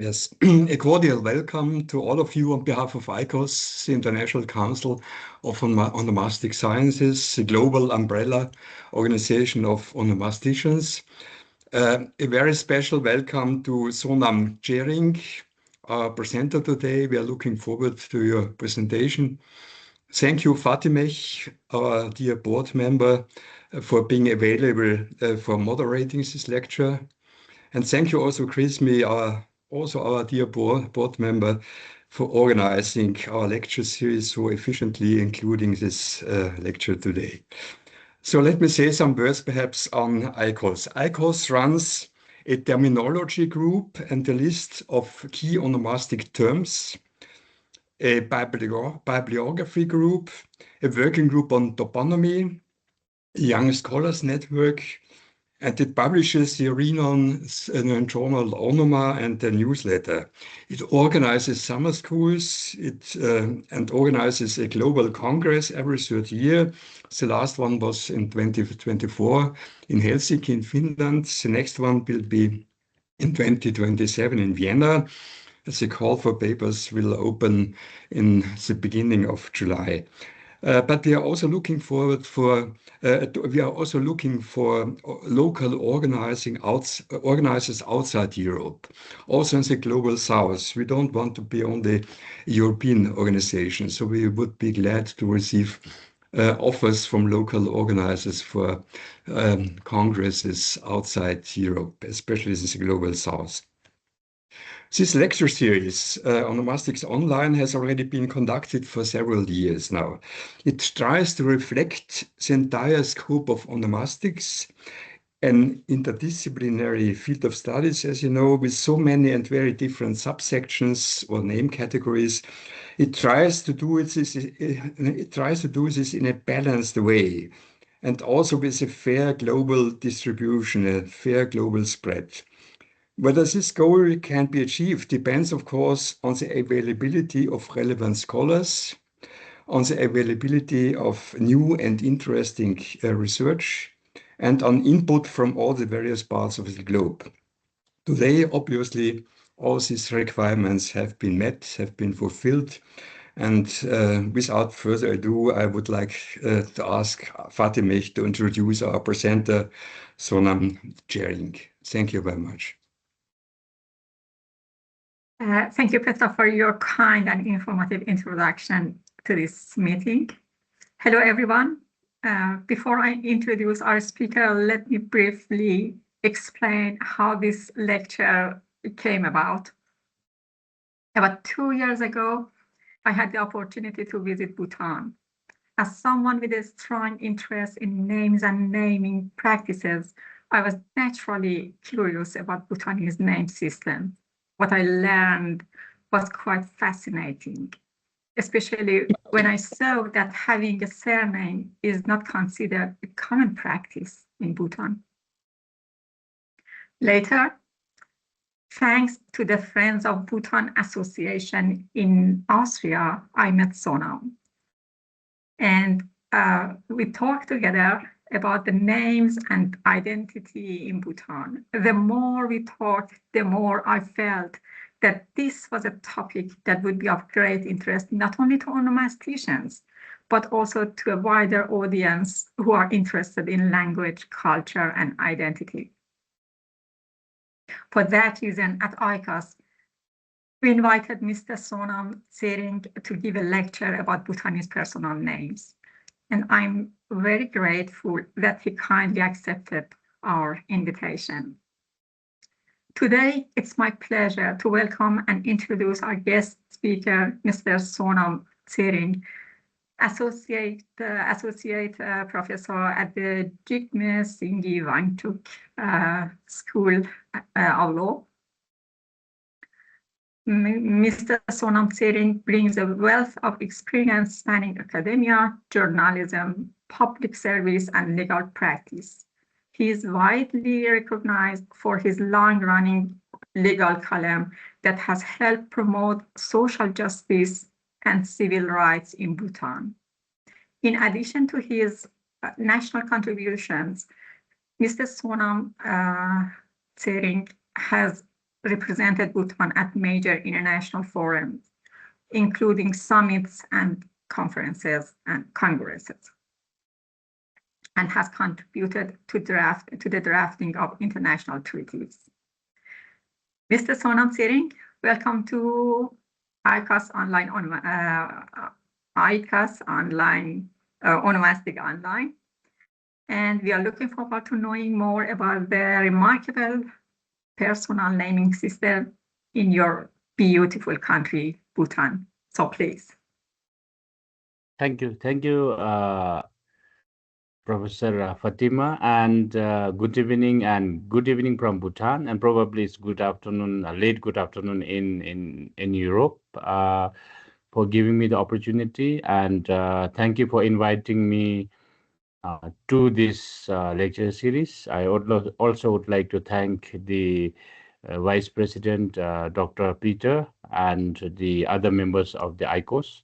Yes, a cordial welcome to all of you on behalf of ICOS, the International Council of Onomastic Sciences, the global umbrella organization of onomasticians. A very special welcome to Sonam Tshering, our presenter today. We are looking forward to your presentation. Thank you, Fatimeh, our dear board member, for being available for moderating this lecture. And thank you also, Chrismy, our dear board member, for organizing our lecture series so efficiently, including this lecture today. So let me say some words perhaps on ICOS. ICOS runs a terminology group and a list of key onomastic terms, a bibliography group, a working group on toponymy, a young scholars network, and it publishes the renowned journal Onoma and the newsletter. It organizes summer schools and organizes a global congress every third year. The last one was in 2024 in Helsinki in Finland. The next one will be in 2027 in Vienna. The call for papers will open in the beginning of July. But we are also looking forward we are also looking for local organizers outside Europe, also in the global south. We don't want to be only European organizations, so we would be glad to receive offers from local organizers for congresses outside Europe, especially in the global south. This lecture series on Onomastics Online has already been conducted for several years now. It tries to reflect the entire scope of onomastics, an interdisciplinary field of studies, as you know, with so many and very different subsections or name categories. It tries to do this in a balanced way, and also with a fair global distribution, a fair global spread. Whether this goal can be achieved depends, of course, on the availability of relevant scholars, on the availability of new and interesting research, and on input from all the various parts of the globe. Today, obviously, all these requirements have been met, have been fulfilled. And without further ado, I would like to ask Fatimeh to introduce our presenter, Sonam Tshering. Thank you very much. Thank you, Petra, for your kind and informative introduction to this meeting. Hello, everyone. Before I introduce our speaker, let me briefly explain how this lecture came about. About 2 years ago, I had the opportunity to visit Bhutan. As someone with a strong interest in names and naming practices, I was naturally curious about Bhutanese name system. What I learned was quite fascinating, especially when I saw that having a surname is not considered a common practice in Bhutan. Later, thanks to the Friends of Bhutan Association in Austria, I met Sonam. And we talked together about the names and identity in Bhutan. The more we talked, the more I felt that this was a topic that would be of great interest, not only to onomasticians, but also to a wider audience who are interested in language, culture, and identity. For that reason, at ICOS, we invited Mr. Sonam Tshering to give a lecture about Bhutanese personal names. And I'm very grateful that he kindly accepted our invitation. Today, it's my pleasure to welcome and introduce our guest speaker, Mr. Sonam Tshering, Associate Professor at the Jigme Singye Wangchuck School of Law. Mr. Sonam Tshering brings a wealth of experience spanning academia, journalism, public service, and legal practice. He is widely recognized for his long-running legal column that has helped promote social justice and civil rights in Bhutan. In addition to his national contributions, Mr. Sonam Tshering has represented Bhutan at major international forums, including summits and conferences and congresses, and has contributed to the drafting of international treaties. Mr. Sonam Tshering, welcome to ICAS Online, Onomastic Online. And we are looking forward to knowing more about the remarkable personal naming system in your beautiful country, Bhutan. So please. Thank you. Thank you, Professor Fatima, and good evening from Bhutan, and probably it's good afternoon, late good afternoon in Europe, for giving me the opportunity, and thank you for inviting me to this lecture series. I also would like to thank the Vice President, Dr. Peter, and the other members of the ICOS,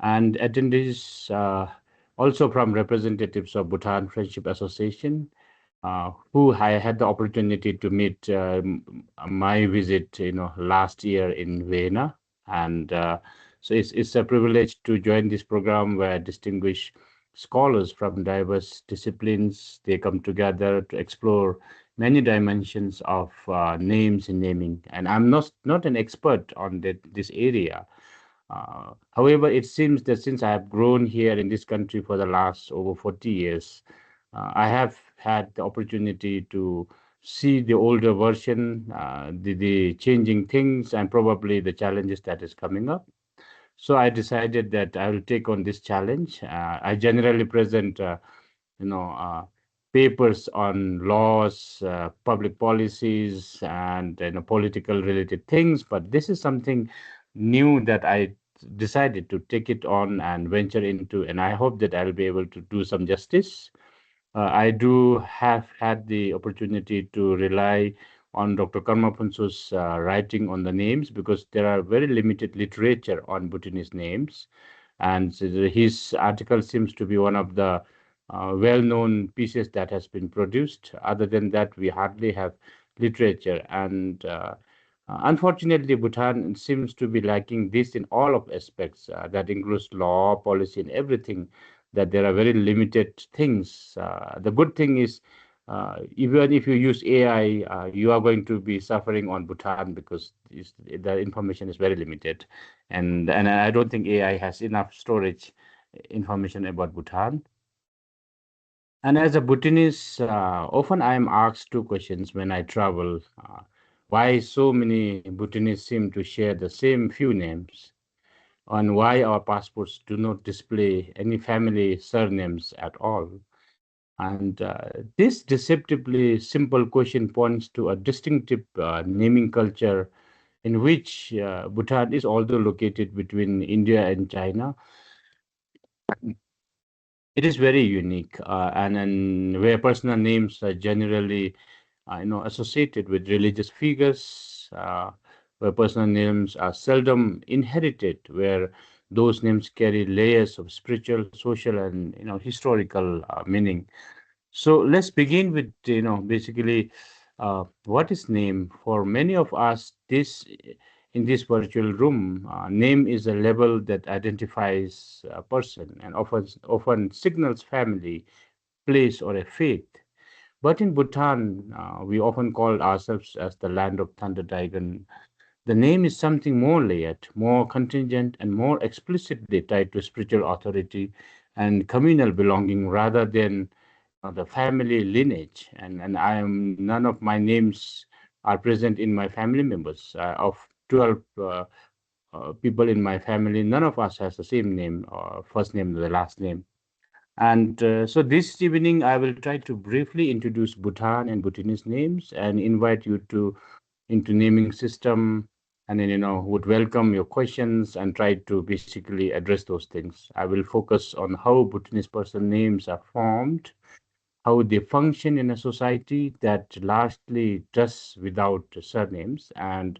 and attendees also from representatives of Bhutan Friendship Association, who I had the opportunity to meet my visit, last year in Vienna, and so it's a privilege to join this program where distinguished scholars from diverse disciplines, they come together to explore many dimensions of names and naming. And I'm not an expert on this area. However, it seems that since I have grown here in this country for the last over 40 years, I have had the opportunity to see the older version, the changing things, and probably the challenges that is coming up. So I decided that I will take on this challenge. I generally present, papers on laws, public policies, and political related things. But this is something new that I decided to take it on and venture into, and I hope that I'll be able to do some justice. I do have had the opportunity to rely on Dr. Karmapunsu's writing on the names, because there are very limited literature on Bhutanese names, and so his article seems to be one of the well-known pieces that has been produced. Other than that, we hardly have literature, and unfortunately, Bhutan seems to be lacking this in all of aspects. That includes law, policy, and everything. That there are very limited things. The good thing is, even if you use AI, you are going to be suffering on Bhutan, because the information is very limited, and I don't think AI has enough storage information about Bhutan. And as a Bhutanese, often I am asked two questions when I travel. Why so many Bhutanese seem to share the same few names, and why our passports do not display any family surnames at all. And this deceptively simple question points to a distinctive naming culture in which Bhutan is, although located between India and China, it is very unique, and where personal names are generally associated with religious figures, where personal names are seldom inherited, where those names carry layers of spiritual, social, and historical meaning. So let's begin with basically what is name. For many of us, in this virtual room, name is a label that identifies a person and often signals family, place, or a faith. But in Bhutan, we often call ourselves as the land of Thunder Dragon. The name is something more layered, more contingent, and more explicitly tied to spiritual authority and communal belonging rather than the family lineage. And none of my names are present in my family members. Of 12 people in my family, none of us has the same name, or first name, the last name. And so this evening, I will try to briefly introduce Bhutan and Bhutanese names and invite you into naming system, and then, would welcome your questions and try to basically address those things. I will focus on how Bhutanese person names are formed, how they function in a society that largely does without surnames, and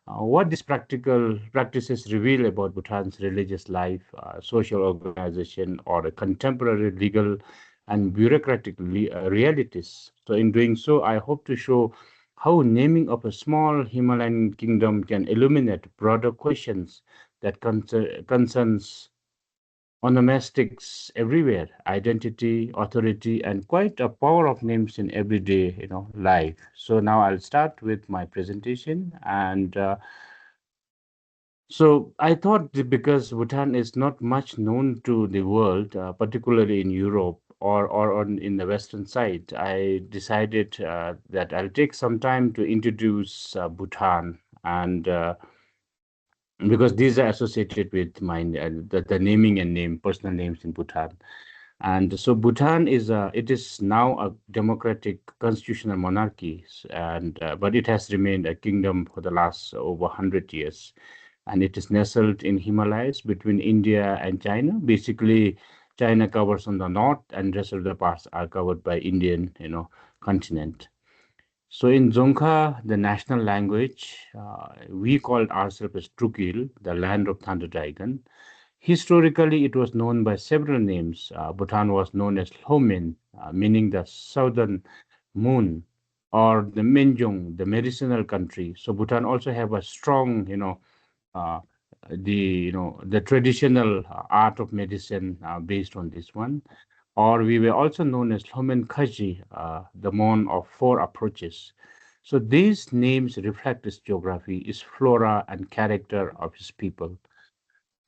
what these practical practices reveal about Bhutan's religious life, social organization, or the contemporary legal and bureaucratic realities. So in doing so, I hope to show how naming of a small Himalayan kingdom can illuminate broader questions that concerns onomastics everywhere, identity, authority, and quite a power of names in everyday, life. So now I'll start with my presentation. And so I thought because Bhutan is not much known to the world, particularly in Europe or in the Western side, I decided that I'll take some time to introduce Bhutan, and because these are associated with my the naming and personal names in Bhutan. And so Bhutan it is now a democratic constitutional monarchy, and but it has remained a kingdom for the last over 100 years, and it is nestled in Himalayas between India and China. Basically, China covers on the north, and rest of the parts are covered by Indian, continent. So in Dzongkha, the national language, we called ourselves as Trukil, the land of Thunder Dragon. Historically, it was known by several names. Bhutan was known as Lhomen, meaning the southern moon, or the Menjung, the medicinal country. So Bhutan also have a strong, uh, the traditional art of medicine based on this one. Or we were also known as Lhomen Khaji, the mon of four approaches. So these names reflect its geography, its flora and character of its people.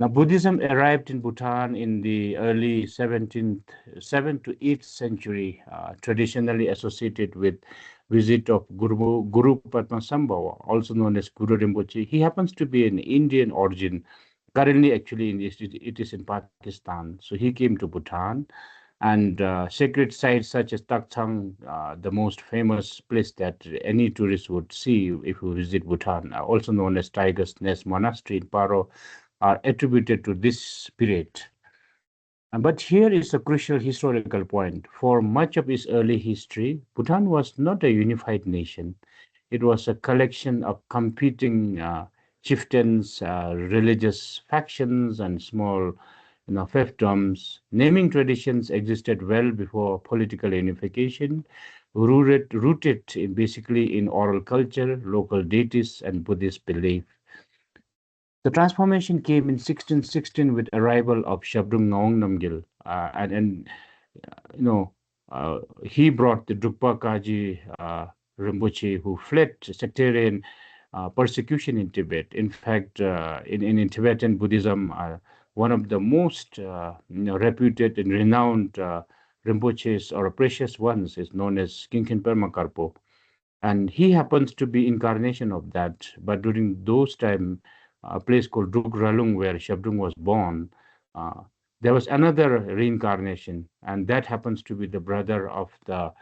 Now, Buddhism arrived in Bhutan in the early 7th to 8th century, traditionally associated with visit of Guru Padmasambhava, also known as Guru Rinpoche. He happens to be an Indian origin. Currently, actually, it is in Pakistan. So he came to Bhutan, and sacred sites such as Takchang, the most famous place that any tourist would see if you visit Bhutan, also known as Tiger's Nest Monastery in Paro, are attributed to this period. But here is a crucial historical point. For much of its early history, Bhutan was not a unified nation. It was a collection of competing chieftains, religious factions, and small fiefdoms. Naming traditions existed well before political unification, rooted basically in oral culture, local deities, and Buddhist belief. The transformation came in 1616 with arrival of Shabdrung Ngawang Namgyal, and you know he brought the Drukpa Kaji Rinpoche, who fled sectarian persecution in Tibet. In fact, in Tibetan Buddhism, one of the most reputed and renowned Rinpoches or precious ones is known as Kinkin Perma Karpo, and he happens to be incarnation of that. But during those time, a place called Drugralung, where Shabdrung was born, uh, there was another reincarnation, and that happens to be the brother of the,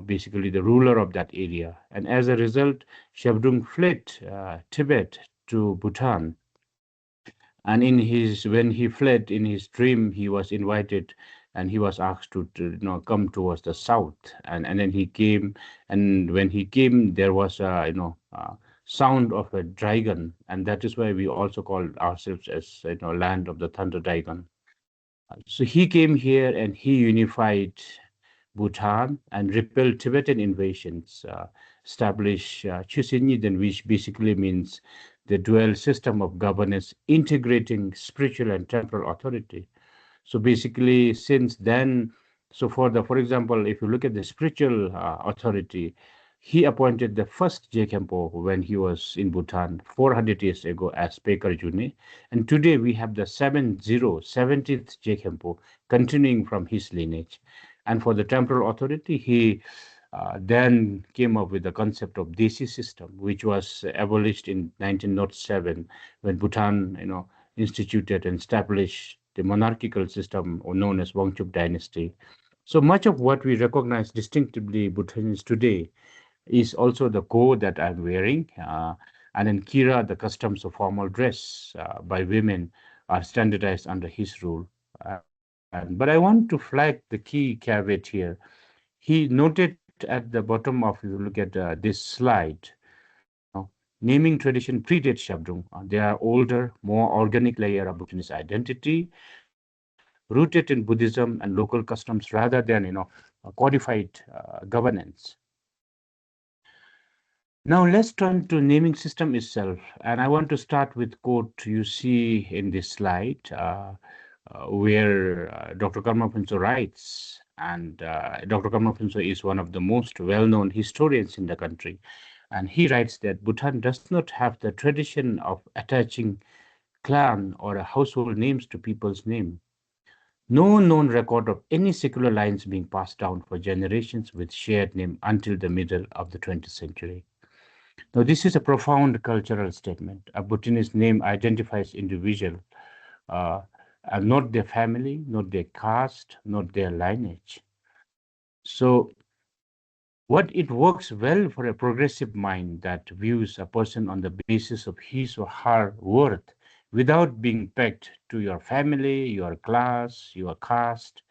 basically the ruler of that area. And as a result, Shabdrung fled Tibet to Bhutan. And when he fled in his dream, he was invited and he was asked to come towards the south. And then he came, and when he came, there was a sound of a dragon, and that is why we also called ourselves as land of the thunder dragon. So he came here and he unified Bhutan and repelled Tibetan invasions, established Chusenyiden, which basically means the dual system of governance integrating spiritual and temporal authority. So basically, since then, for example, if you look at the spiritual authority, he appointed the first Jekempo when he was in Bhutan 400 years ago as Pekar June. And today we have the 70th Jekempo continuing from his lineage. And for the temporal authority, he then came up with the concept of Desi system, which was abolished in 1907 when Bhutan, instituted and established the monarchical system known as Wangchuck dynasty. So much of what we recognize distinctively Bhutanese today is also the code that I'm wearing. And in Kira, the customs of formal dress by women are standardized under his rule. But I want to flag the key caveat here. He noted at the bottom of, if you look at this slide, naming tradition predates Shabdrung. They are older, more organic layer of Bhutanese identity, rooted in Buddhism and local customs rather than, codified governance. Now let's turn to naming system itself, and I want to start with quote you see in this slide, where Dr. Karma Punso writes, and Dr. Karma Punso is one of the most well-known historians in the country, and he writes that Bhutan does not have the tradition of attaching clan or household names to people's name. No known record of any secular lines being passed down for generations with shared name until the middle of the 20th century. Now, this is a profound cultural statement. A Bhutanese name identifies individual, uh, and not their family, not their caste, not their lineage. So, what it works well for a progressive mind that views a person on the basis of his or her worth without being pegged to your family, your class, your caste.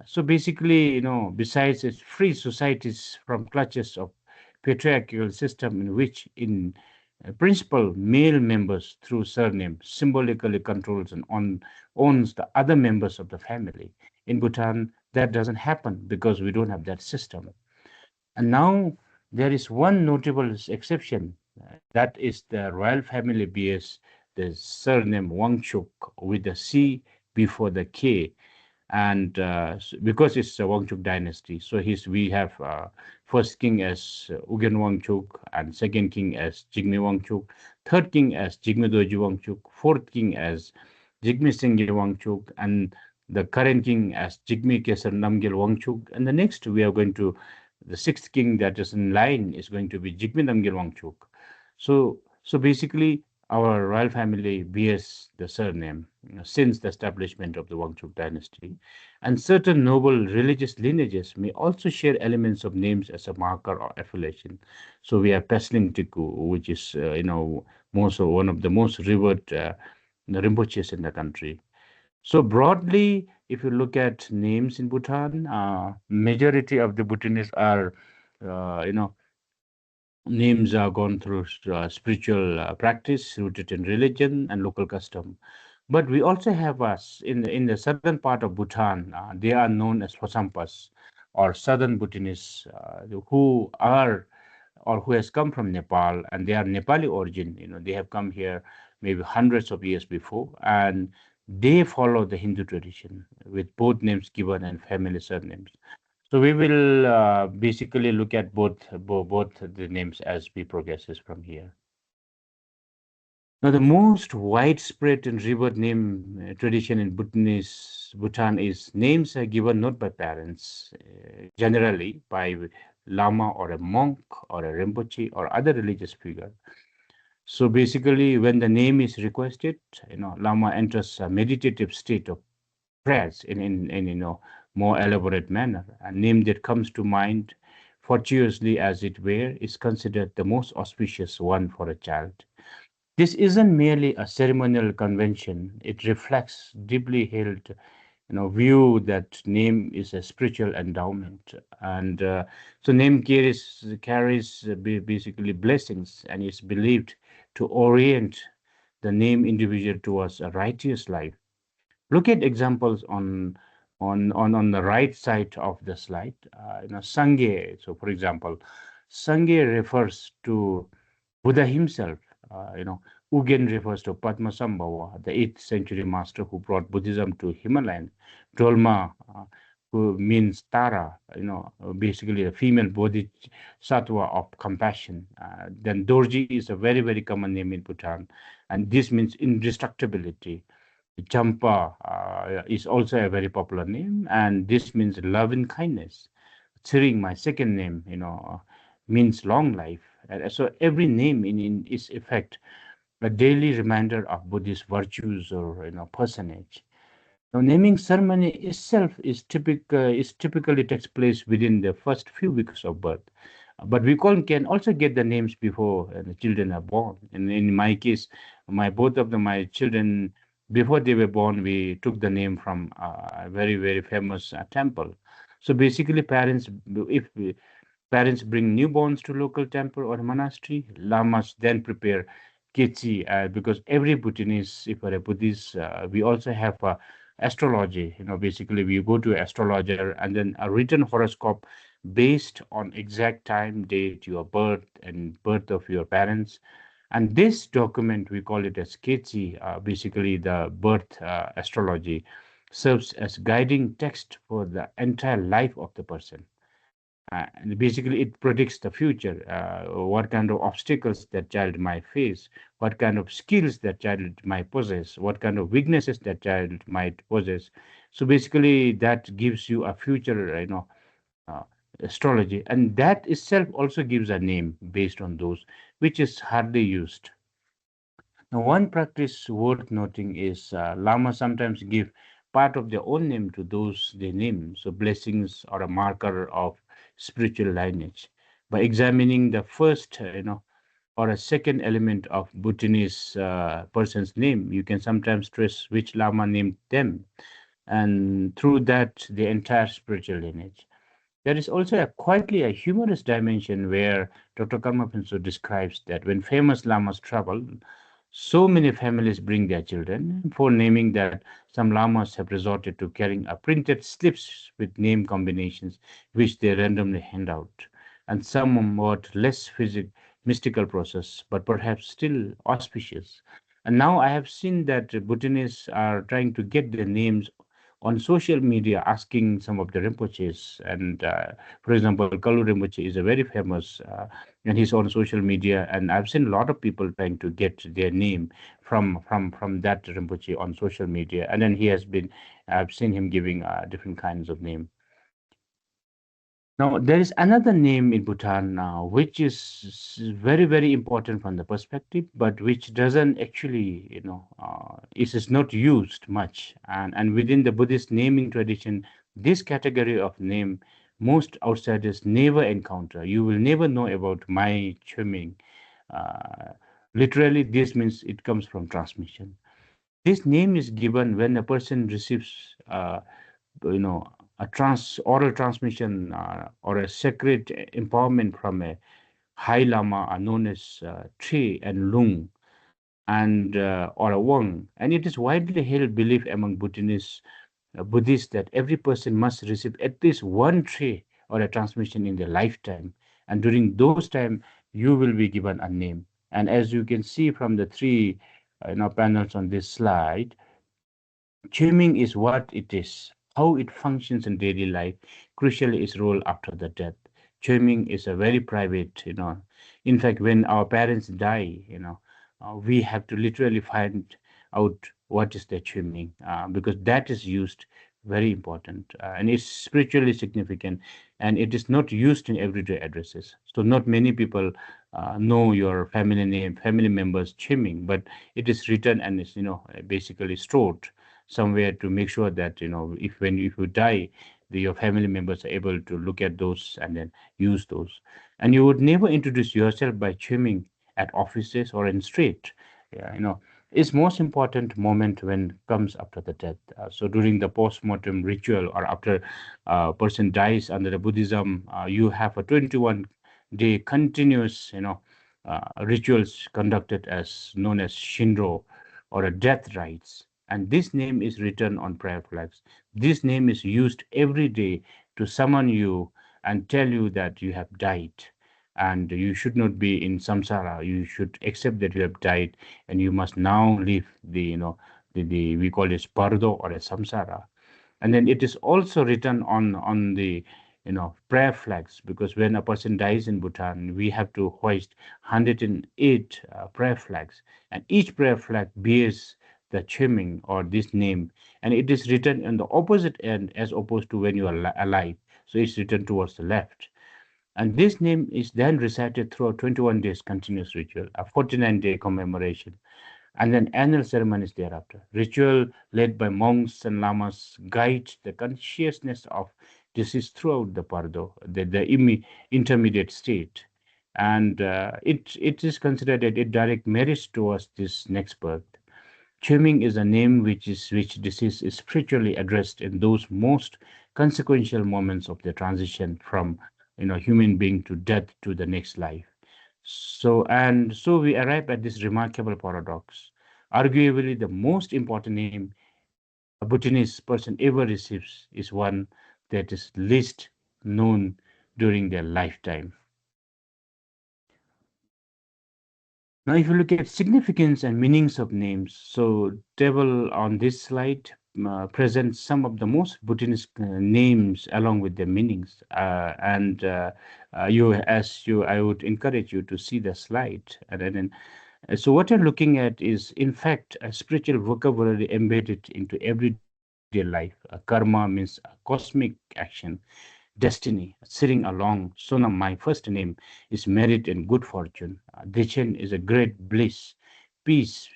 So basically, besides its free societies from clutches of patriarchal system in which, in principle, male members through surname symbolically controls and owns the other members of the family. In Bhutan, that doesn't happen because we don't have that system. And now there is one notable exception. That is the royal family bears the surname Wangchuck with the C before the K, and because it's a Wangchuck dynasty, so we have first king as Ugen Wangchuck, and second king as Jigme Wangchuck, third king as Jigme Doji Wangchuck, fourth king as Jigme Singye Wangchuck, and the current king as Jigme Kesar Namgyal Wangchuck, and the next we are going to the sixth king that is in line is going to be Jigme Namgyal Wangchuck. So basically, our royal family bears the surname since the establishment of the Wangchuck dynasty, and certain noble religious lineages may also share elements of names as a marker or affiliation. So we have Pesling Tiku, which is one of the most revered Rinpoches in the country. So broadly, if you look at names in Bhutan, majority of the Bhutanese are, uh, you know, names are gone through spiritual practice rooted in religion and local custom. But we also have us in the southern part of Bhutan. They are known as Hosampas or Southern Bhutanese, who are or who has come from Nepal, and they are Nepali origin. They have come here maybe hundreds of years before, and they follow the Hindu tradition with both names given and family surnames. So we will basically look at both the names as we progresses from here. Now, the most widespread and revered name tradition in Bhutan is names are given not by parents, generally by Lama or a monk or a Rinpoche or other religious figure. So basically, when the name is requested, Lama enters a meditative state of prayers in more elaborate manner. A name that comes to mind, fortuitously as it were, is considered the most auspicious one for a child. This isn't merely a ceremonial convention. It reflects deeply held, view that name is a spiritual endowment, and so name carries basically blessings, and is believed to orient the name individual towards a righteous life. Look at examples on the right side of the slide. Sangye. So, for example, Sangye refers to Buddha himself. Ugen refers to Padmasambhava, the 8th century master who brought Buddhism to Himalayan. Dolma, who means Tara, basically a female bodhisattva of compassion. Then Dorji is a very, very common name in Bhutan, and this means indestructibility. Champa is also a very popular name, and this means love and kindness. Tshering, my second name, means long life. So every name in its effect, a daily reminder of Buddhist virtues or personage. Now, naming ceremony itself is typically takes place within the first few weeks of birth, but we can also get the names before the children are born. And in my case, my children, before they were born, we took the name from a very very famous temple. So basically, if parents bring newborns to local temple or monastery, lamas then prepare kitchi, because every Bhutanese, if we're a Buddhist, we also have astrology. Basically we go to astrologer, and then a written horoscope based on exact time, date, your birth, and birth of your parents. And this document, we call it as Ketsi, basically the birth astrology, serves as guiding text for the entire life of the person. And basically, it predicts the future, what kind of obstacles that child might face, what kind of skills that child might possess, what kind of weaknesses that child might possess. So basically, that gives you a future, uh, astrology, and that itself also gives a name based on those, which is hardly used. Now, one practice worth noting is Lamas sometimes give part of their own name to those they name. So, blessings are a marker of spiritual lineage. By examining the first, or a second element of Bhutanese person's name, you can sometimes trace which Lama named them, and through that, the entire spiritual lineage. There is also quietly a humorous dimension where Dr. Karmapinso describes that when famous lamas travel, so many families bring their children. For naming that, some lamas have resorted to carrying a printed slips with name combinations, which they randomly hand out, and somewhat less mystical process, but perhaps still auspicious. And now I have seen that Bhutanese are trying to get their names on social media, asking some of the Rinpoches. And for example, Kalu Rinpoche is a very famous, and he's on social media. And I've seen a lot of people trying to get their name from that Rinpoche on social media. And then he has been, I've seen him giving different kinds of name. Now, there is another name in Bhutan now, which is very, very important from the perspective, but which doesn't actually, is not used much. And within the Buddhist naming tradition, this category of name, most outsiders never encounter. You will never know about my Chuming. Uh, Literally, this means it comes from transmission. This name is given when a person receives you know a oral transmission or a sacred empowerment from a high lama known as Tri and Lung, and or a Wang. And it is widely held belief among Bhutanese Buddhists that every person must receive at least one Tri or a transmission in their lifetime, and during those time you will be given a name. And as you can see from the three panels on this slide, Chiming is what it is, how it functions in daily life, crucially its role after the death. Chiming is a very private, In fact, when our parents die, we have to literally find out what is the chiming, because that is used very important, and it's spiritually significant, and it is not used in everyday addresses. So not many people know your family name, family members chiming, but it is written and is basically stored somewhere to make sure that if you die, your family members are able to look at those and then use those. And you would never introduce yourself by chiming at offices or in street. Yeah, it's most important moment when comes after the death. So during the post-mortem ritual, or after a person dies under the Buddhism, you have a 21-day continuous rituals conducted as known as Shinro, or a death rites. And this name is written on prayer flags. This name is used every day to summon you and tell you that you have died and you should not be in samsara. You should accept that you have died and you must now leave the we call it pardo or a samsara. And then it is also written on the prayer flags, because when a person dies in Bhutan, we have to hoist 108 prayer flags, and each prayer flag bears the chiming or this name, and it is written on the opposite end as opposed to when you are alive. So it's written towards the left. And this name is then recited throughout 21 days continuous ritual, a 49-day commemoration, and then annual ceremonies thereafter. Ritual led by monks and lamas guide the consciousness of deceased throughout the pardo, the intermediate state. And it is considered that it direct merits towards this next birth. Chiming is a name which deceased is spiritually addressed in those most consequential moments of the transition from human being to death to the next life. So we arrive at this remarkable paradox. Arguably, the most important name a Bhutanese person ever receives is one that is least known during their lifetime. Now, if you look at significance and meanings of names, so table on this slide presents some of the most Bhutanese names along with their meanings. I would encourage you to see the slide. So what you're looking at is, in fact, a spiritual vocabulary embedded into everyday life. Karma means a cosmic action, destiny, sitting along. Sonam, my first name, is merit and good fortune. Dechen is a great bliss, peace,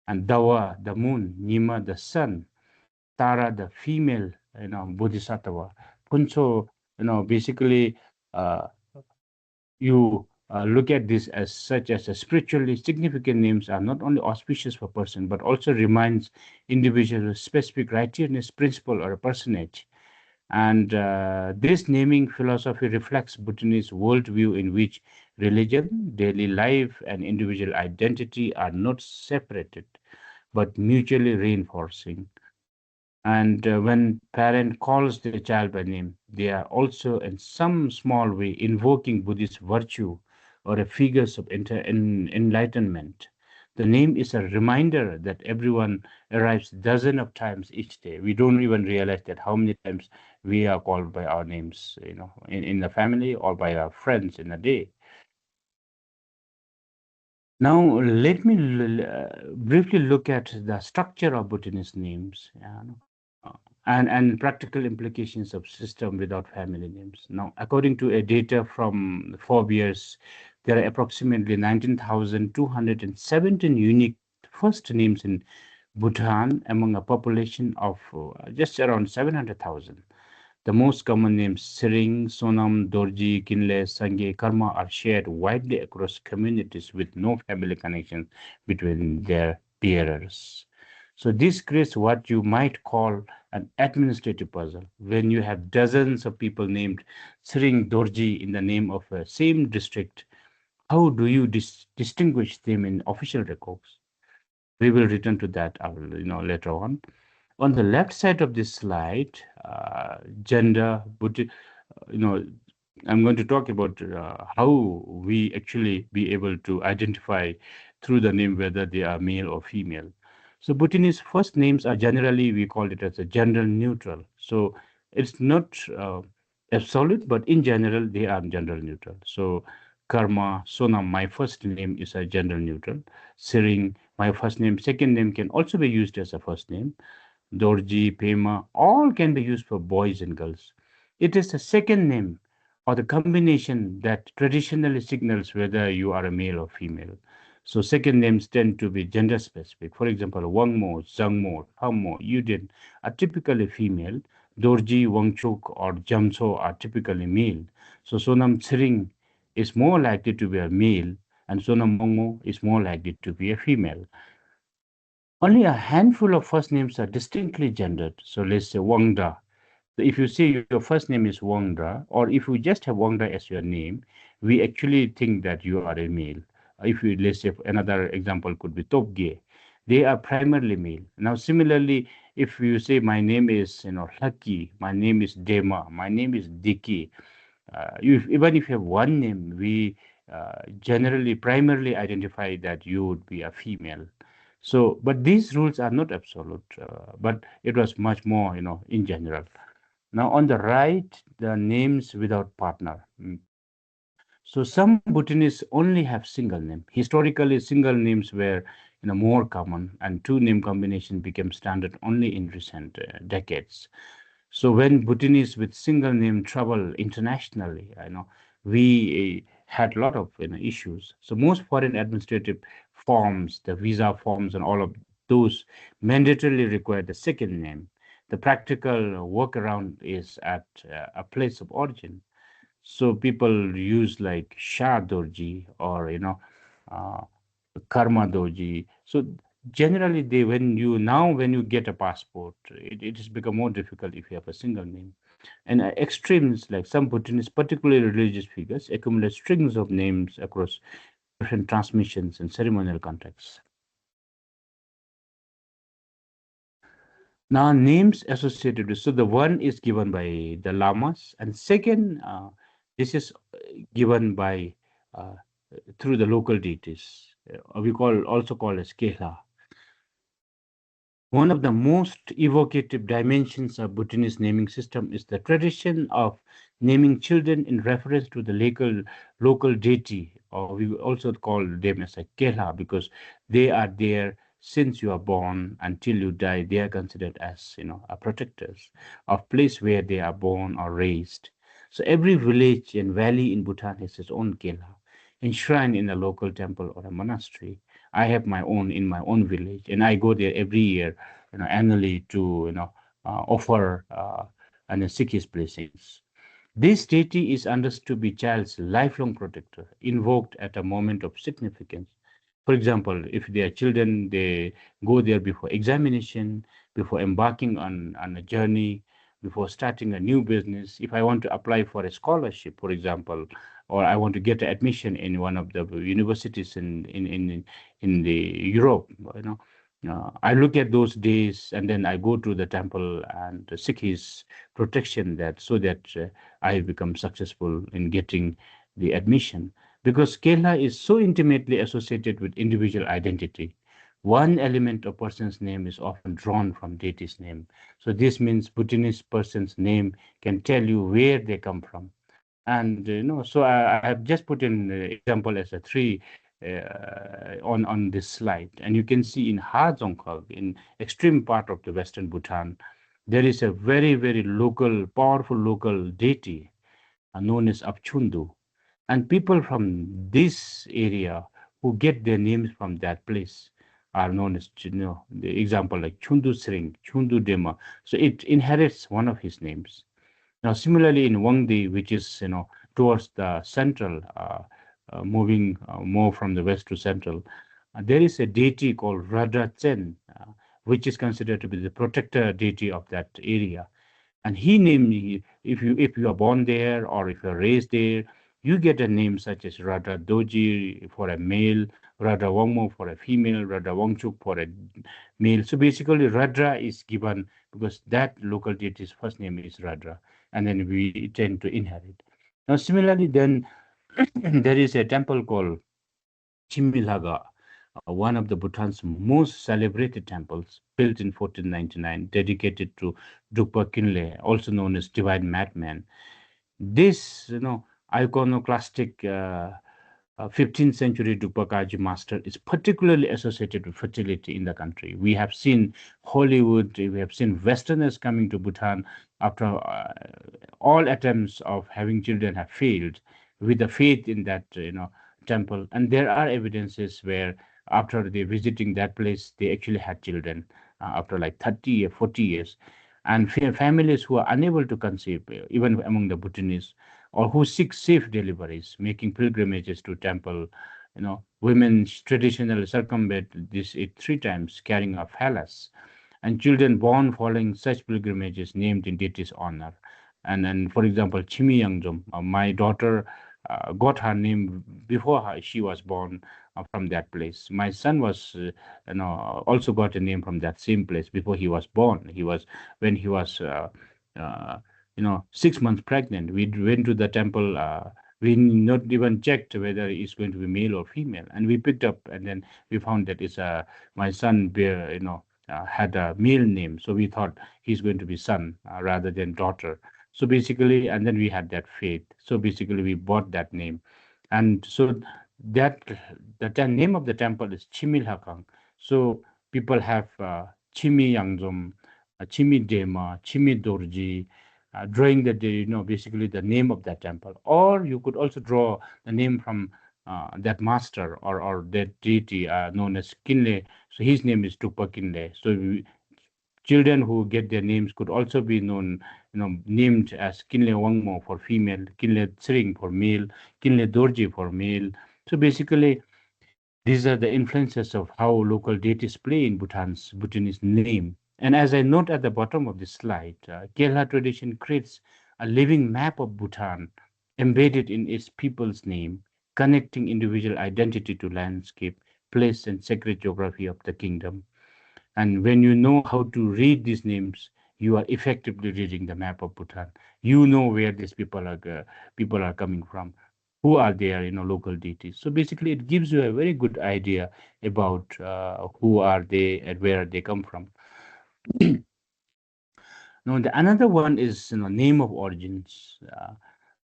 and Dawa, the moon, Nima, the sun, Tara, the female, Bodhisattva. Puncho, basically, uh, you look at this as such as a spiritually significant names are not only auspicious for person, but also reminds individual of specific righteousness principle or a personage. And this naming philosophy reflects Bhutanese worldview in which religion, daily life, and individual identity are not separated, but mutually reinforcing. And when parent calls their child by name, they are also in some small way invoking Buddhist virtue or a figures of enlightenment. The name is a reminder that everyone arrives dozen of times each day. We don't even realize that how many times we are called by our names, in the family or by our friends in a day. Now, let me briefly look at the structure of Bhutanese names. And practical implications of system without family names. Now, according to a data from 4 years, there are approximately 19,217 unique first names in Bhutan among a population of just around 700,000. The most common names Tshering, Sonam, Dorji, Kinle, Singye, Karma are shared widely across communities with no family connection between their bearers. So this creates what you might call an administrative puzzle. When you have dozens of people named Tshering Dorji in the name of a same district, how do you distinguish them in official records? We will return to that later on. On the left side of this slide, gender, I'm going to talk about how we actually be able to identify through the name whether they are male or female. So Bhutanese first names are generally, we call it as a gender neutral. So it's not absolute, but in general, they are gender neutral. So Karma, Sonam, my first name is a gender neutral. Tshering, my first name, second name can also be used as a first name. Dorji, Pema, all can be used for boys and girls. It is the second name or the combination that traditionally signals whether you are a male or female. So second names tend to be gender specific. For example, Wangmo, Zangmo, Hammo, Yudin are typically female. Dorji, Wangchuck, or Jamso are typically male. So Sonam Tshering is more likely to be a male, and Sonam Wangmo is more likely to be a female. Only a handful of first names are distinctly gendered. So let's say Wangda. So if you say your first name is Wangda, or if you just have Wangda as your name, we actually think that you are a male. If you, let's say another example could be Topge, they are primarily male. Now, similarly, if you say my name is, Lucky, my name is Dema, my name is Diki, even if you have one name, we generally primarily identify that you would be a female. So, but these rules are not absolute, but it was much more, in general. Now, on the right, the names without partner. So some Bhutanese only have single name. Historically, single names were more common, and two name combination became standard only in recent decades. So when Bhutanese with single name travel internationally, we had a lot of issues. So most foreign administrative forms, the visa forms, and all of those mandatorily require the second name. The practical workaround is at a place of origin. So people use like Shah Dorji or uh, Karma Dorji. So generally, when you get a passport, it has become more difficult if you have a single name. And extremes like some Bhutanese, particularly religious figures, accumulate strings of names across different transmissions and ceremonial contexts. Now, names associated with, so the one is given by the Lamas, and second This is given by through the local deities. We also call as Kehla. One of the most evocative dimensions of Bhutanese naming system is the tradition of naming children in reference to the local deity, or we also call them as a Kehla, because they are there since you are born until you die. They are considered as a protectors of place where they are born or raised. So every village and valley in Bhutan has its own Kehla, enshrined in a local temple or a monastery. I have my own in my own village, and I go there every year, annually to offer and seek his blessings. This deity is understood to be child's lifelong protector, invoked at a moment of significance. For example, if they are children, they go there before examination, before embarking on a journey, before starting a new business. If I want to apply for a scholarship, for example, or I want to get admission in one of the universities in the Europe, I look at those days and then I go to the temple and seek his protection that so that I become successful in getting the admission. Because Kerala is so intimately associated with individual identity. One element of person's name is often drawn from deity's name. So this means Bhutanese person's name can tell you where they come from. And so I have just put in example as a three on this slide, and you can see in Hadzongkhag, in extreme part of the western Bhutan, there is a very local, powerful local deity known as Apchundu, and people from this area who get their names from that place are known as the example like Chundu Sring, Chundu Dema. So it inherits one of his names. Now, similarly, in Wangdi, which is towards the central, moving more from the west to central, there is a deity called Radha Chen, which is considered to be the protector deity of that area. And he named if you are born there or if you are raised there, you get a name such as Radha Doji for a male, Radha Wangmo for a female, Radha Wangchuck for a male. So basically, Radha is given because that local deity's first name is Radha, and then we tend to inherit. Now, similarly, then there is a temple called Chimilhaga, one of the Bhutan's most celebrated temples, built in 1499, dedicated to Drukpa Khinle, also known as Divine Madman. This, iconoclastic 15th century Drukpa master is particularly associated with fertility in the country. We have seen Hollywood, we have seen Westerners coming to Bhutan after all attempts of having children have failed with the faith in that, temple. And there are evidences where after they visiting that place, they actually had children after like 30 or 40 years. And families who are unable to conceive, even among the Bhutanese, or who seek safe deliveries, making pilgrimages to temple. Women traditionally circumvent this it 3 times, carrying a phallus, and children born following such pilgrimages named in deity's honor. And then, for example, Chimi Yangzom, my daughter got her name before she was born from that place. My son was, also got a name from that same place before he was born. When he was, 6 months pregnant. We went to the temple. We not even checked whether it's going to be male or female, and we picked up, and then we found that it's my son had a male name, so we thought he's going to be son rather than daughter. So basically, and then we had that faith. So basically, we bought that name, and so that the name of the temple is Chimilhakang. So people have Chimi Yangzom, Chimi Dema, Chimi Dorji, drawing basically the name of that temple. Or you could also draw the name from that master or that deity known as Kinle. So his name is Tukpa Kinle. So children who get their names could also be known, named as Kinle Wangmo for female, Kinle Tshering for male, Kinle Dorji for male. So basically, these are the influences of how local deities play in Bhutanese name. And as I note at the bottom of this slide, Kerala tradition creates a living map of Bhutan embedded in its people's name, connecting individual identity to landscape, place, and sacred geography of the kingdom. And when you know how to read these names, you are effectively reading the map of Bhutan. You know where these people are coming from, who are their local deities. So basically, it gives you a very good idea about who are they and where they come from. Now, the another one is name of origins.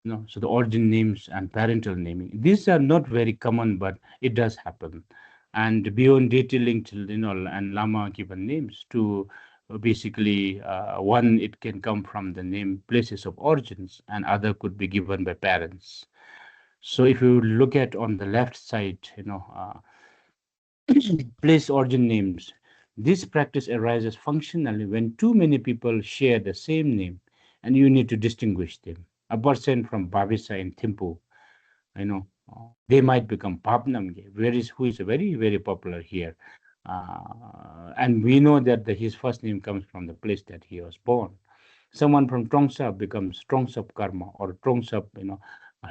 So the origin names and parental naming. These are not very common, but it does happen. And beyond detailing to and Lama given names to basically one, it can come from the name places of origins, and other could be given by parents. So if you look at on the left side, place origin names. This practice arises functionally when too many people share the same name and you need to distinguish them. A person from Babisa in Thimphu, they might become Papnamge, who is very, very popular here. And we know that his first name comes from the place that he was born. Someone from Trongsa becomes Trongsap Karma or Trongsap,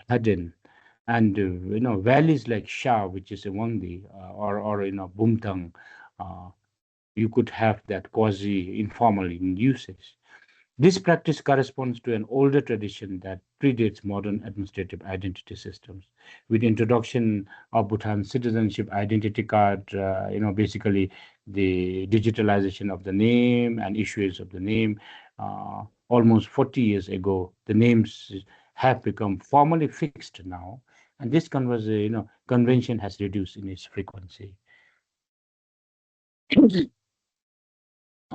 Haden. And valleys like Shah, which is among the or Bumtang, you could have that quasi informal in usage. This practice corresponds to an older tradition that predates modern administrative identity systems. With introduction of Bhutan's citizenship identity card, basically the digitalization of the name and issuance of the name, almost 40 years ago, the names have become formally fixed now, and this convention has reduced in its frequency.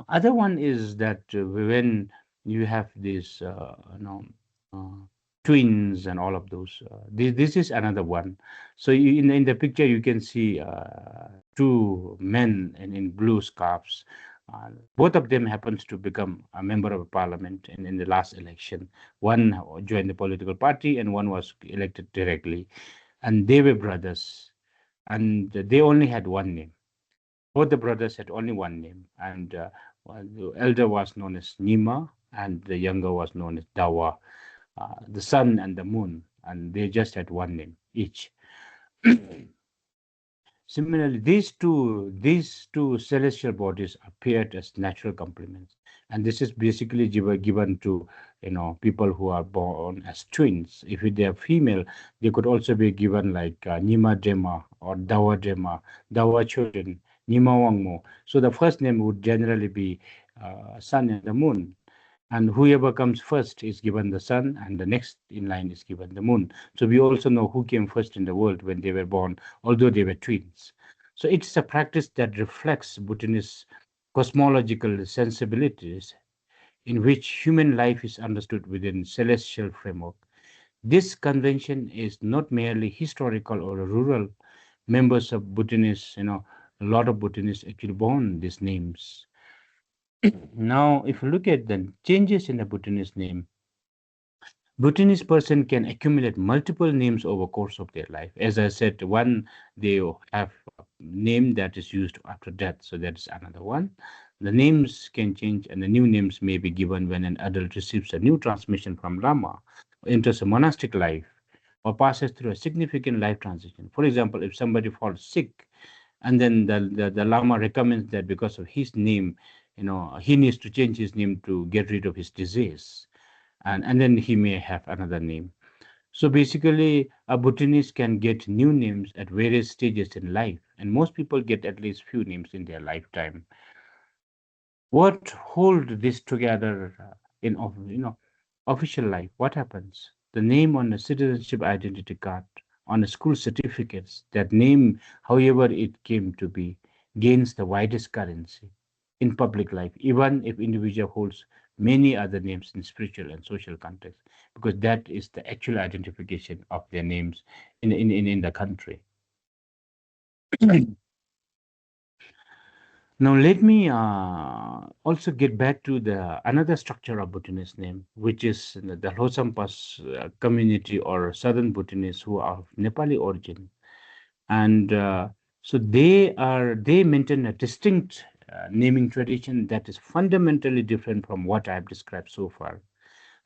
Other one is that when you have these twins and all of those, this is another one. So in the picture you can see two men in blue scarves. Both of them happens to become a member of parliament in the last election. One joined the political party and one was elected directly, and they were brothers, and they only had one name. Both the brothers had only one name, and the elder was known as Nima, and the younger was known as Dawa, the sun and the moon, and they just had one name each. Similarly, these two celestial bodies appeared as natural complements, and this is basically given to people who are born as twins. If they are female, they could also be given like Nima Dema or Dawa Dema, Dawa children, Nima Wangmo. So the first name would generally be sun and the moon. And whoever comes first is given the sun, and the next in line is given the moon. So we also know who came first in the world when they were born, although they were twins. So it's a practice that reflects Bhutanese cosmological sensibilities in which human life is understood within celestial framework. This convention is not merely historical or rural. Members of Bhutanese, a lot of Bhutanese actually born these names. Now, if you look at the changes in the Bhutanese name, Bhutanese person can accumulate multiple names over course of their life. As I said, one, they have a name that is used after death, so that is another one. The names can change, and the new names may be given when an adult receives a new transmission from Lama, enters a monastic life, or passes through a significant life transition. For example, if somebody falls sick, and then the Lama recommends that because of his name, he needs to change his name to get rid of his disease, and then he may have another name. So basically, a Bhutanese can get new names at various stages in life, and most people get at least few names in their lifetime. What hold this together in official life? What happens? The name on a citizenship identity card, on a school certificates, that name, however it came to be, gains the widest currency in public life, even if individual holds many other names in spiritual and social context, because that is the actual identification of their names in the country. Now let me also get back to the another structure of Bhutanese name, which is the Lhosampas community or Southern Bhutanese who are of Nepali origin, and so they maintain a distinct naming tradition that is fundamentally different from what I have described so far.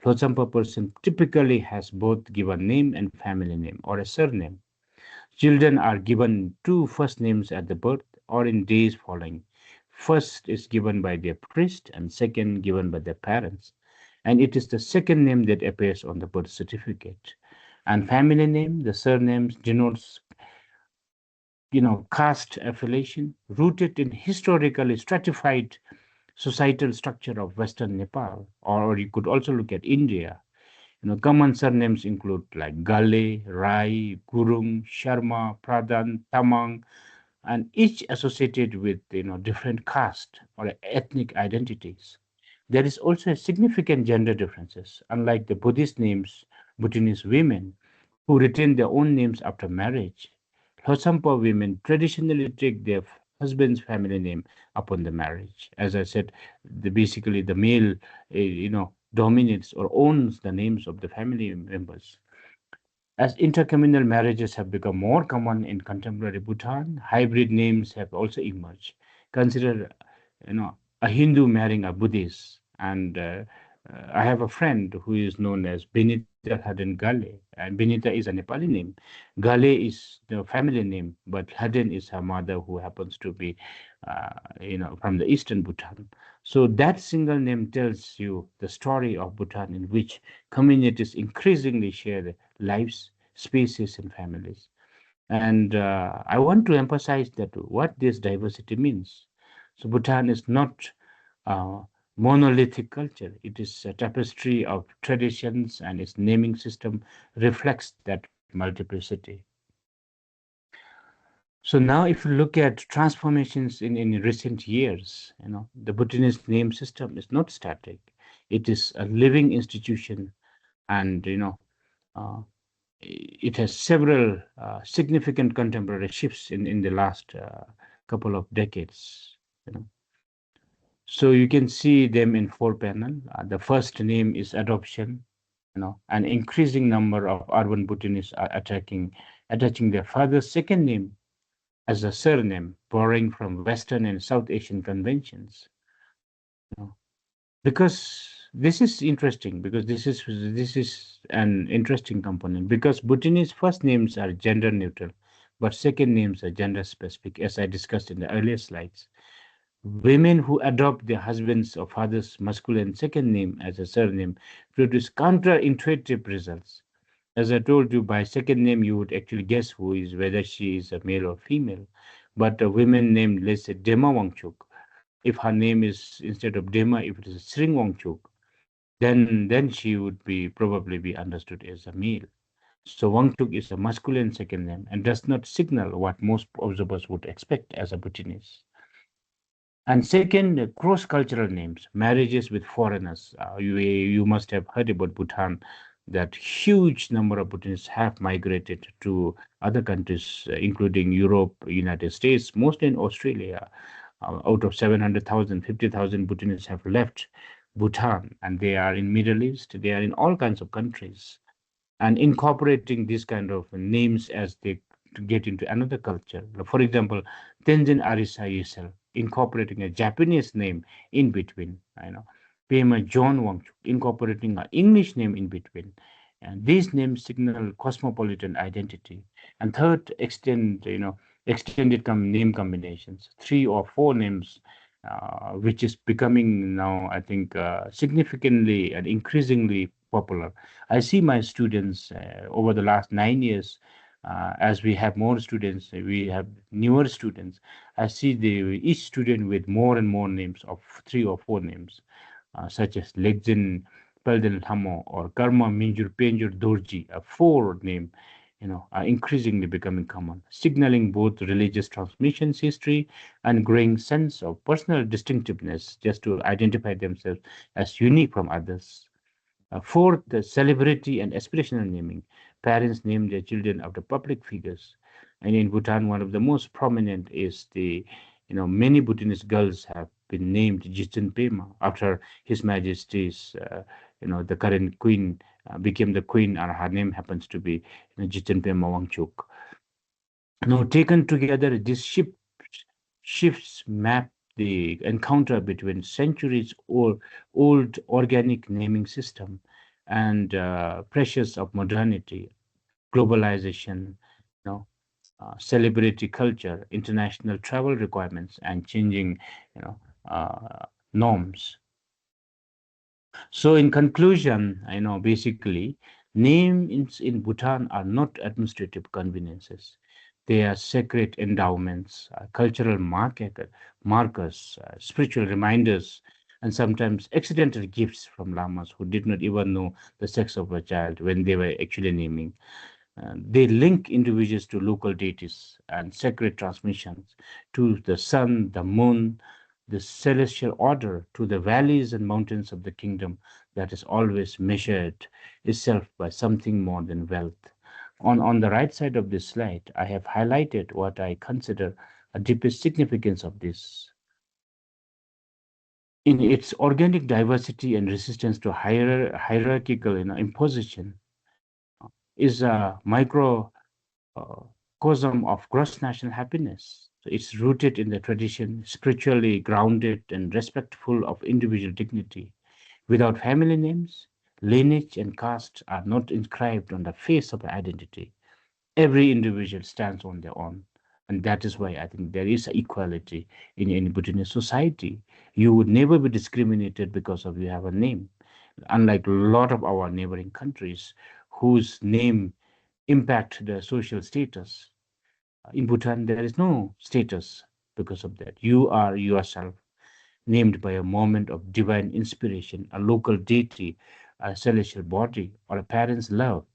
Lhosampa person typically has both given name and family name or a surname. Children are given two first names at the birth or in days following. First is given by their priest and second given by their parents. And it is the second name that appears on the birth certificate. And family name, the surnames denotes, caste affiliation rooted in historically stratified societal structure of Western Nepal. Or you could also look at India. Common surnames include like Gale, Rai, Gurung, Sharma, Pradhan, Tamang, and each associated with different caste or ethnic identities. There is also a significant gender differences. Unlike the Buddhist names, Bhutanese women who retain their own names after marriage, Lhosampa women traditionally take their husband's family name upon the marriage. As I said, basically the male, dominates or owns the names of the family members. As intercommunal marriages have become more common in contemporary Bhutan, hybrid names have also emerged. Consider, a Hindu marrying a Buddhist. And I have a friend who is known as Benita Haden Gale, and Benita is a Nepali name. Gale is the family name, but Haden is her mother, who happens to be, from the eastern Bhutan. So that single name tells you the story of Bhutan, in which communities increasingly share lives, spaces, and families. And I want to emphasize that what this diversity means. So Bhutan is not a monolithic culture. It is a tapestry of traditions, and its naming system reflects that multiplicity. So now, if you look at transformations in recent years, the Bhutanese name system is not static. It is a living institution, and uh, it has several significant contemporary shifts in the last couple of decades. So you can see them in four panel. The first name is adoption. An increasing number of urban Bhutanese are attaching their father's second name as a surname, borrowing from Western and South Asian conventions. Because this is interesting, because this is an interesting component, because Bhutanese first names are gender neutral, but second names are gender specific, as I discussed in the earlier slides. Women who adopt their husband's or father's masculine second name as a surname produce counterintuitive results. As I told you, by second name you would actually guess whether she is a male or female. But a woman named, let's say, Dema Wangchuck, if her name is, instead of Dema, if it is Sring Wangchuck, then she would probably be understood as a male. So Wangchuck is a masculine second name and does not signal what most observers would expect as a Bhutanese. And second, cross-cultural names, marriages with foreigners. You must have heard about Bhutan, that huge number of Bhutanese have migrated to other countries, including Europe, United States, mostly in Australia. Out of 700,000, 50,000 Bhutanese have left Bhutan, and they are in Middle East, they are in all kinds of countries. And incorporating these kind of names as they get into another culture. For example, Tenzin Arisa Yesel, incorporating a Japanese name in between, Pema John Wangchuk, incorporating an English name in between. And these names signal cosmopolitan identity. And third, extended name combinations, 3 or 4 names, which is becoming now, I think, significantly and increasingly popular. I see my students over the last 9 years, as we have more students, we have newer students. I see each student with more and more names of 3 or 4 names, such as Legzin Pelden Hamo or Karma Minjur Penjur Dorji, a 4 name, are increasingly becoming common, signaling both religious transmissions history and growing sense of personal distinctiveness, just to identify themselves as unique from others. Fourth, the celebrity and aspirational naming. Parents name their children after public figures. And in Bhutan, one of the most prominent is many Bhutanese girls have been named Jitsen Pema after His Majesty's, the current queen became the queen, and her name happens to be Jitsen Pema Wangchuk. Now, taken together, these shifts map the encounter between centuries old organic naming system and pressures of modernity, globalization, celebrity culture, international travel requirements, and changing, you know, norms. So, in conclusion, basically, names in Bhutan are not administrative conveniences. They are sacred endowments, cultural markers, spiritual reminders, and sometimes accidental gifts from lamas who did not even know the sex of a child when they were actually naming. They link individuals to local deities and sacred transmissions, to the sun, the moon, the celestial order, to the valleys and mountains of the kingdom that is always measured itself by something more than wealth. On the right side of this slide, I have highlighted what I consider a deepest significance of this. In its organic diversity and resistance to hierarchical imposition, is a microcosm of gross national happiness. So it's rooted in the tradition, spiritually grounded and respectful of individual dignity. Without family names, lineage and caste are not inscribed on the face of the identity. Every individual stands on their own. And that is why I think there is equality in Bhutanese society. You would never be discriminated because of you have a name. Unlike a lot of our neighboring countries whose name impact the social status. In Bhutan, there is no status because of that. You are yourself, named by a moment of divine inspiration, a local deity, a celestial body, or a parent's love.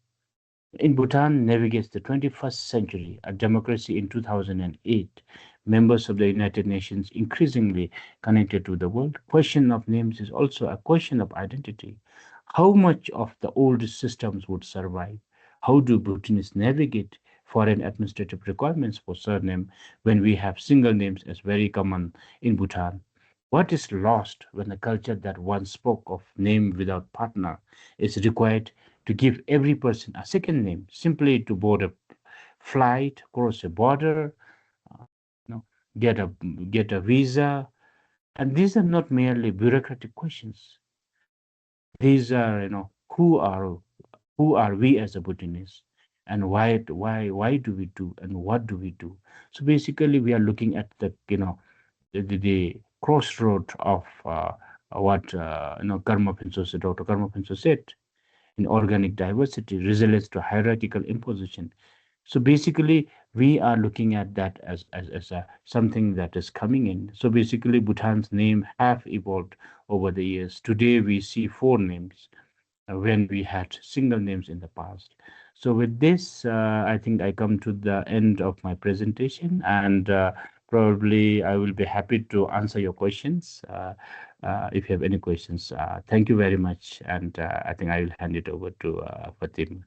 In Bhutan navigates the 21st century, a democracy in 2008, members of the United Nations increasingly connected to the world. Question of names is also a question of identity. How much of the old systems would survive? How do Bhutanese navigate foreign administrative requirements for surname when we have single names as very common in Bhutan? What is lost when a culture that once spoke of name without partner is required to give every person a second name simply to board a flight, cross a border, uh, you know, get a visa? And these are not merely bureaucratic questions. These are, who are we as a Bhutanese, and why do we do, and what do we do? So basically, we are looking at the crossroad of what Dr. Karma Pinso said, in organic diversity, resilience to hierarchical imposition. So basically, we are looking at that as something that is coming in. So basically, Bhutan's name have evolved over the years. Today, we see four names when we had single names in the past. So with this, I think I come to the end of my presentation, and probably I will be happy to answer your questions if you have any questions. Thank you very much, and I think I will hand it over to Fatim.